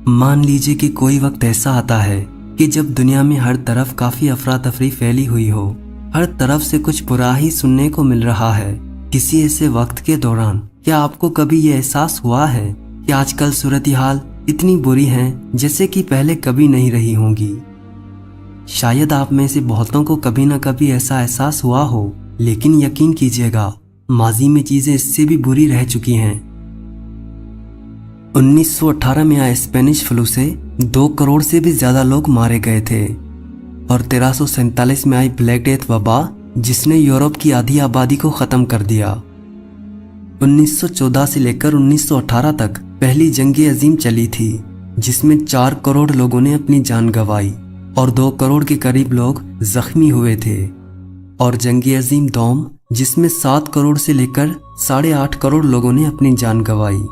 मान लीजिए कि कोई वक्त ऐसा आता है कि जब दुनिया में हर तरफ काफी अफरा तफरी फैली हुई हो, हर तरफ से कुछ बुरा ही सुनने को मिल रहा है। किसी ऐसे वक्त के दौरान क्या आपको कभी ये एहसास हुआ है कि आजकल सूरत हाल इतनी बुरी है जैसे कि पहले कभी नहीं रही होंगी? शायद आप में से बहुतों को कभी न कभी ऐसा एहसास हुआ हो, लेकिन यकीन कीजिएगा माजी में चीजें इससे भी बुरी रह चुकी हैं। 1918 में आए स्पेनिश फ्लू से 2 करोड़ से भी ज्यादा लोग मारे गए थे और 1347 में आई ब्लैक डेथ वबा जिसने यूरोप की आधी आबादी को खत्म कर दिया। 1914 से लेकर 1918 तक पहली जंग अजीम चली थी जिसमें 4 करोड़ लोगों ने अपनी जान गंवाई और 2 करोड़ के करीब लोग जख्मी हुए थे। और जंग अजीम दोम जिसमें 7 करोड़ से लेकर 8.5 करोड़ लोगों ने अपनी जान गंवाई।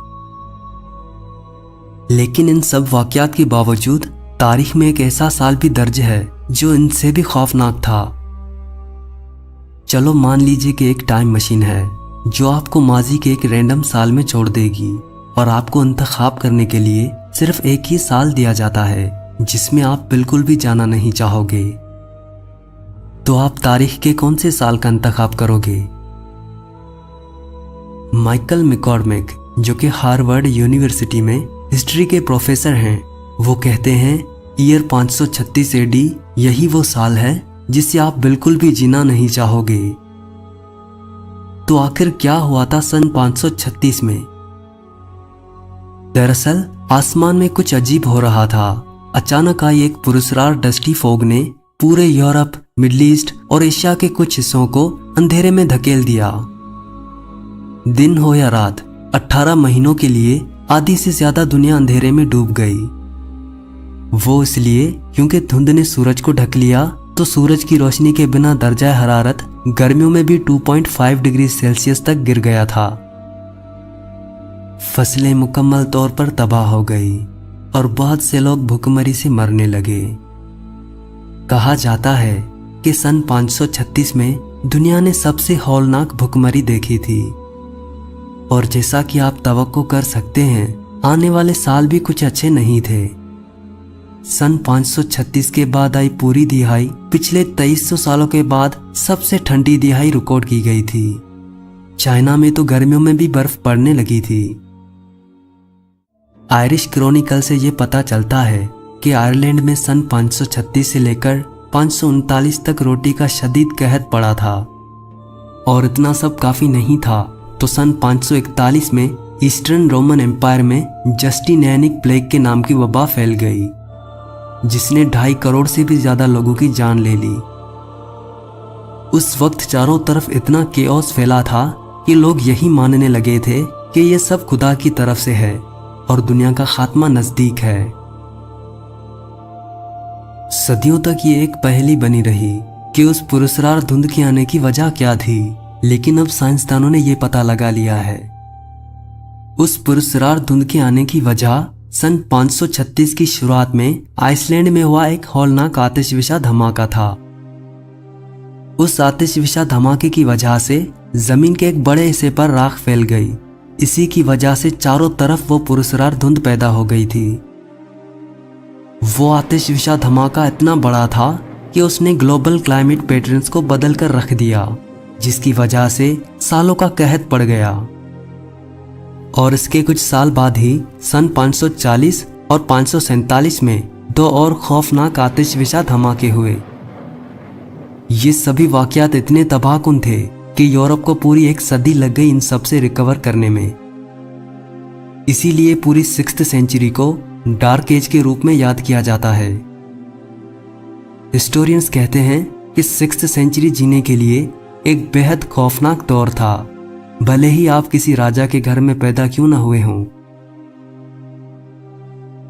लेकिन इन सब वाकयात के बावजूद तारीख में एक ऐसा साल भी दर्ज है जो इनसे भी खौफनाक था। चलो मान लीजिए कि एक टाइम मशीन है जो आपको माजी के एक रैंडम साल में छोड़ देगी और आपको इंतखाब करने के लिए सिर्फ एक ही साल दिया जाता है जिसमें आप बिल्कुल भी जाना नहीं चाहोगे। तो आप तारीख के कौन से साल का इंतखाब करोगे? माइकल मैककॉर्मिक जो कि हार्वर्ड यूनिवर्सिटी में हिस्ट्री के प्रोफेसर हैं, वो कहते हैं ईयर 536 एडी यही वो साल है जिसे आप बिल्कुल भी जीना नहीं चाहोगे। तो आखिर क्या हुआ था सन 536 में? दरअसल आसमान में कुछ अजीब हो रहा था। अचानक आई एक पुरस्कार डस्टी फोग ने पूरे यूरोप, मिडिल ईस्ट और एशिया के कुछ हिस्सों को अंधेरे में धकेल दिया। दिन हो या रात, 18 महीनों के लिए आधी से ज्यादा दुनिया अंधेरे में डूब गई। वो इसलिए क्योंकि धुंध ने सूरज को ढक लिया, तो सूरज की रोशनी के बिना दर्जा हरारत गर्मियों में भी 2.5 डिग्री सेल्सियस तक गिर गया था। फसलें मुकम्मल तौर पर तबाह हो गई और बहुत से लोग भूखमरी से मरने लगे। कहा जाता है कि सन 536 में दुनिया ने सबसे हौलनाक भूखमरी देखी थी और जैसा कि आप तवक्को कर सकते हैं आने वाले साल भी कुछ अच्छे नहीं थे। सन 536 के बाद आई पूरी दिहाई पिछले 2300 सालों के बाद सबसे ठंडी दिहाई रिकॉर्ड की गई थी। चाइना में तो गर्मियों में भी बर्फ पड़ने लगी थी। आयरिश क्रॉनिकल से ये पता चलता है कि आयरलैंड में सन 536 से लेकर 539 तक रोटी का शदीद कहर पड़ा था। और इतना सब काफी नहीं था तो सन 541 में ईस्टर्न रोमन एम्पायर में जस्टिनियनिक प्लेग के नाम की वबा फैल गई जिसने 2.5 करोड़ से भी ज्यादा लोगों की जान ले ली। उस वक्त चारों तरफ इतना केओस फैला था कि लोग यही मानने लगे थे कि ये सब खुदा की तरफ से है और दुनिया का खात्मा नजदीक है। सदियों तक ये एक पहेली बनी रही कि उस पुरस्कार धुंध के आने की वजह क्या थी, लेकिन अब साइंसदानों ने यह पता लगा लिया है। उस पुरस्कार धुंध के आने की वजह सन 536 की शुरुआत में आइसलैंड में हुआ एक हौलनाक आतिशविशा धमाका था। उस आतिशविशा धमाके की वजह से जमीन के एक बड़े हिस्से पर राख फैल गई। इसी की वजह से चारों तरफ वो पुरस्कार धुंध पैदा हो गई थी। वो आतिशविशा धमाका इतना बड़ा था कि उसने ग्लोबल क्लाइमेट पैटर्न्स को बदल कर रख दिया, जिसकी वजह से सालों का कहर पड़ गया। और इसके कुछ साल बाद ही सन 540 और 547 में 2 और खौफनाक आतिशविशा धमाके हुए। ये सभी वाकयात इतने तबाहकुन थे कि यूरोप को पूरी 1 सदी लग गई इन सब से रिकवर करने में। इसीलिए पूरी 6th सेंचुरी को डार्क एज के रूप में याद किया जाता है। हिस्टोरियंस कहते हैं कि 6th सेंचुरी जीने के लिए एक बेहद खौफनाक दौर था, भले ही आप किसी राजा के घर में पैदा क्यों न हुए हों।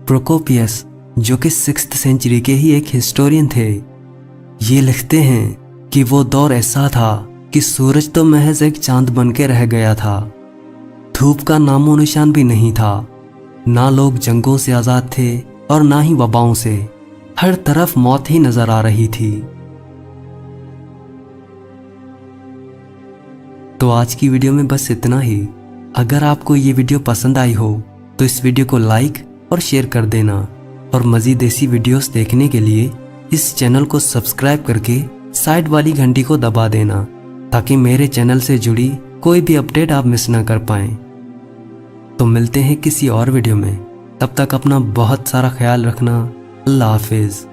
प्रोकोपियस जो कि 6th सेंचुरी के ही एक हिस्टोरियन थे, ये लिखते हैं कि वो दौर ऐसा था कि सूरज तो महज एक चांद बन के रह गया था। धूप का नामो निशान भी नहीं था। ना लोग जंगों से आजाद थे और ना ही वबाओं से। हर तरफ मौत ही नजर आ रही थी। तो आज की वीडियो में बस इतना ही। अगर आपको ये वीडियो पसंद आई हो तो इस वीडियो को लाइक और शेयर कर देना। और मज़ीद ऐसी वीडियोस देखने के लिए इस चैनल को सब्सक्राइब करके साइड वाली घंटी को दबा देना, ताकि मेरे चैनल से जुड़ी कोई भी अपडेट आप मिस ना कर पाएं। तो मिलते हैं किसी और वीडियो में, तब तक अपना बहुत सारा ख्याल रखना। अल्लाह हाफिज़।